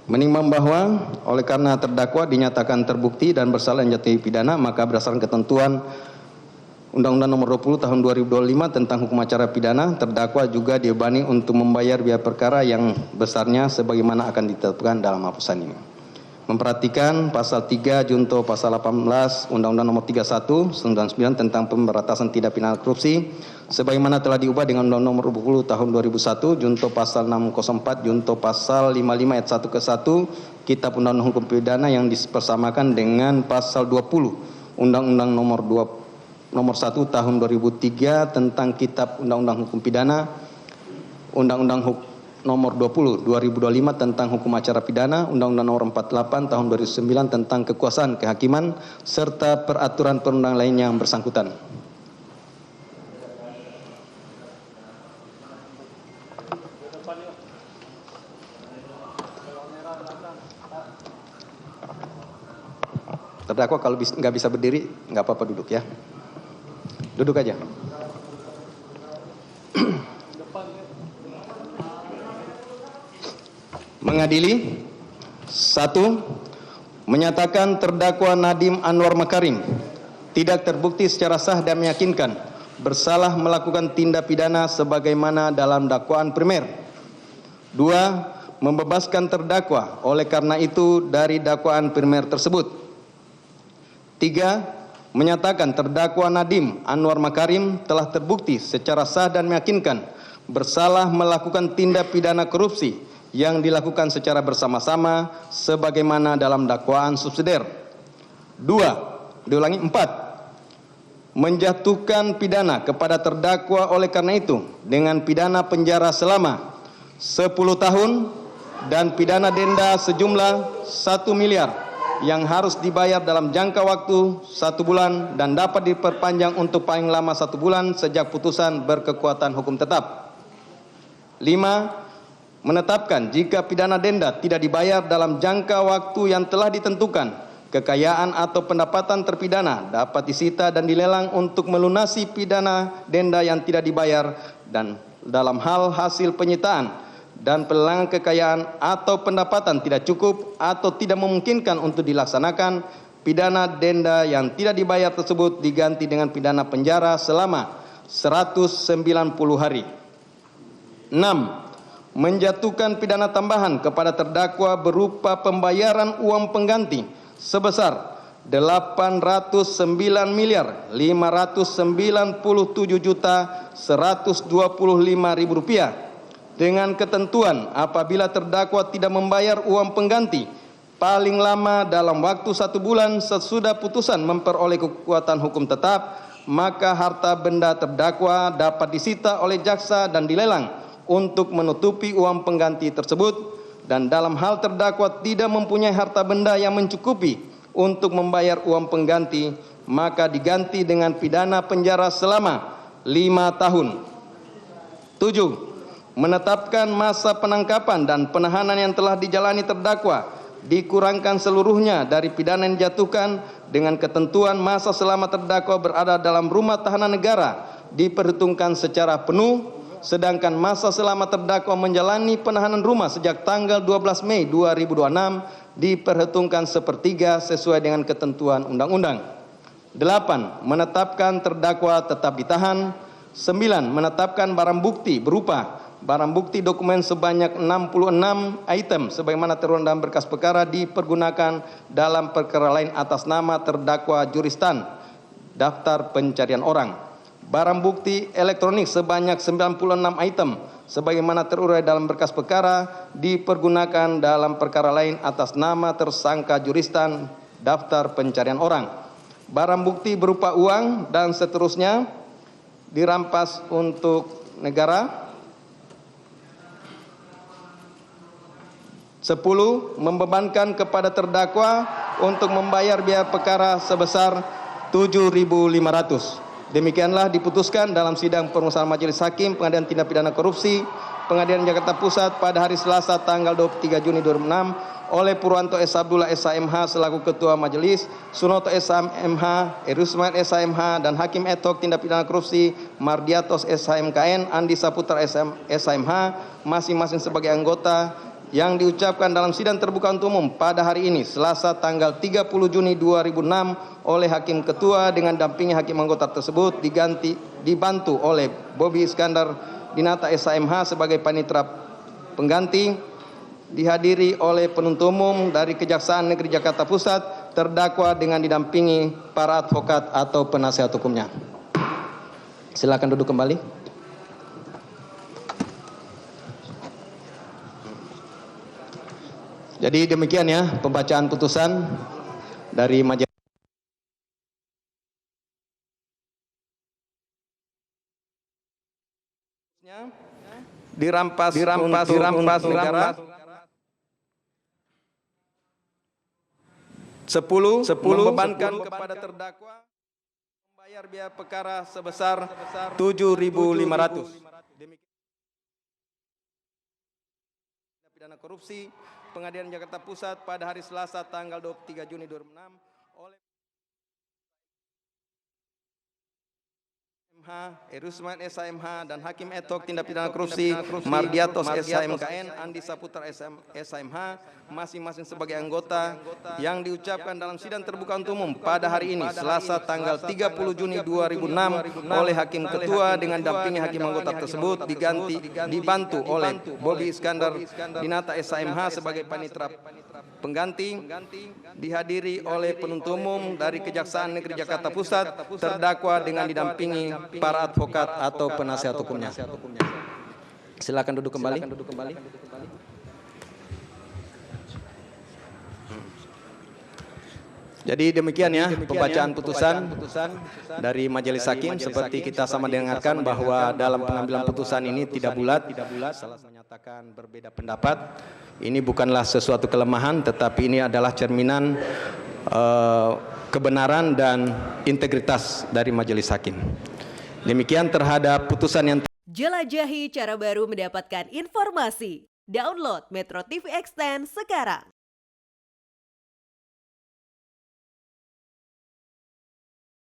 Menimbang bahwa oleh karena terdakwa dinyatakan terbukti dan bersalah menjatuhi pidana, maka berdasarkan ketentuan Undang-Undang Nomor 20 Tahun 2025 tentang Hukum Acara Pidana, terdakwa juga dibebani untuk membayar biaya perkara yang besarnya sebagaimana akan ditetapkan dalam putusan ini. Memperhatikan pasal 3 junto pasal 18 Undang-Undang Nomor 31 99 tentang pemberantasan tindak pidana korupsi sebagaimana telah diubah dengan Undang-Undang Nomor 20 Tahun 2001 junto pasal 604 junto pasal 55 ayat 1 ke 1 Kitab Undang-Undang Hukum Pidana yang dipersamakan dengan pasal 20 Undang-Undang Nomor 1 Tahun 2003 tentang Kitab Undang-Undang Hukum Pidana, Undang-Undang Nomor 20 2025 tentang Hukum Acara Pidana, Undang-Undang Nomor 48 Tahun 2009 tentang Kekuasaan Kehakiman serta peraturan perundang lain yang bersangkutan. Terdakwa kalau nggak bisa berdiri, nggak apa-apa duduk ya. Duduk aja. Mengadili. 1. Menyatakan terdakwa Nadiem Anwar Makarim tidak terbukti secara sah dan meyakinkan bersalah melakukan tindak pidana sebagaimana dalam dakwaan primer. 2. Membebaskan terdakwa oleh karena itu dari dakwaan primer tersebut. 3. Menyatakan terdakwa Nadiem Anwar Makarim telah terbukti secara sah dan meyakinkan bersalah melakukan tindak pidana korupsi yang dilakukan secara bersama-sama sebagaimana dalam dakwaan subsidiar. 4. Menjatuhkan pidana kepada terdakwa oleh karena itu dengan pidana penjara selama 10 tahun dan pidana denda sejumlah 1 miliar yang harus dibayar dalam jangka waktu 1 bulan dan dapat diperpanjang untuk paling lama 1 bulan sejak putusan berkekuatan hukum tetap. 5. Menetapkan jika pidana denda tidak dibayar dalam jangka waktu yang telah ditentukan, kekayaan atau pendapatan terpidana dapat disita dan dilelang untuk melunasi pidana denda yang tidak dibayar, dan dalam hal hasil penyitaan dan pelelangan kekayaan atau pendapatan tidak cukup atau tidak memungkinkan untuk dilaksanakan, pidana denda yang tidak dibayar tersebut diganti dengan pidana penjara selama 190 hari. 6. Menjatuhkan pidana tambahan kepada terdakwa berupa pembayaran uang pengganti sebesar 809.597.125.000 rupiah dengan ketentuan apabila terdakwa tidak membayar uang pengganti paling lama dalam waktu 1 bulan sesudah putusan memperoleh kekuatan hukum tetap, maka harta benda terdakwa dapat disita oleh jaksa dan dilelang untuk menutupi uang pengganti tersebut, dan dalam hal terdakwa tidak mempunyai harta benda yang mencukupi untuk membayar uang pengganti, maka diganti dengan pidana penjara selama 5 tahun. 7. Menetapkan masa penangkapan dan penahanan yang telah dijalani terdakwa dikurangkan seluruhnya dari pidana yang dijatuhkan dengan ketentuan masa selama terdakwa berada dalam rumah tahanan negara diperhitungkan secara penuh, sedangkan masa selama terdakwa menjalani penahanan rumah sejak tanggal 12 Mei 2026 diperhitungkan sepertiga sesuai dengan ketentuan undang-undang. 8. Menetapkan terdakwa tetap ditahan. 9. Menetapkan barang bukti berupa barang bukti dokumen sebanyak 66 item sebagaimana tertuang dalam berkas perkara dipergunakan dalam perkara lain atas nama terdakwa Juristan Daftar Pencarian Orang. Barang bukti elektronik sebanyak 96 item sebagaimana terurai dalam berkas perkara dipergunakan dalam perkara lain atas nama tersangka Juristan Daftar Pencarian Orang. Barang bukti berupa uang dan seterusnya dirampas untuk negara. 10. Membebankan kepada terdakwa untuk membayar biaya perkara sebesar 7.500. Demikianlah diputuskan dalam sidang permusawaratan Majelis Hakim Pengadilan Tindak Pidana Korupsi Pengadilan Jakarta Pusat pada hari Selasa tanggal 23 Juni 2006 oleh Purwanto S. Abdullah SHMH selaku Ketua Majelis, Sunoto SHMH, Erusmail SHMH, dan Hakim ad hoc Tindak Pidana Korupsi Mardiatos SHMKN, Andi Saputra SHMH, masing-masing sebagai anggota, yang diucapkan dalam sidang terbuka untuk umum pada hari ini Selasa tanggal 30 Juni 2006 oleh Hakim Ketua dengan dampingi hakim anggota tersebut dibantu oleh Bobi Iskandar Dinata SHMH sebagai panitera pengganti, dihadiri oleh penuntut umum dari Kejaksaan Negeri Jakarta Pusat, terdakwa dengan didampingi para advokat atau penasihat hukumnya. Silakan duduk kembali. Jadi demikian ya pembacaan putusan dari majelis. Dirampas negara 10 membebankan kepada terdakwa membayar biaya perkara sebesar 7.500. Demikian pidana korupsi Pengadilan Jakarta Pusat pada hari Selasa tanggal 23 Juni 2006 oleh Erusman SHMH dan Hakim Etok Tindak Pidana Korupsi Mardiatos SHMKN, Andi Saputra SHMH, masing-masing sebagai anggota, yang diucapkan dalam sidang terbuka untuk umum pada hari ini Selasa tanggal 30 Juni 2006 oleh Hakim Ketua dengan dampingi hakim anggota tersebut dibantu oleh Bobi Iskandar Dinata SHMH sebagai panitera pengganti, dihadiri oleh penuntut umum dari Kejaksaan Negeri Jakarta Pusat, terdakwa dengan didampingi para advokat atau penasihat hukumnya. Silakan duduk kembali. Jadi demikian ya pembacaan putusan dari majelis hakim. Seperti kita sama dengarkan bahwa dalam pengambilan putusan ini tidak bulat, salah menyatakan berbeda pendapat. Ini bukanlah sesuatu kelemahan, tetapi ini adalah cerminan kebenaran dan integritas dari majelis hakim. Demikian terhadap putusan yang. Jelajahi cara baru mendapatkan informasi. Download Metro TV Extend sekarang.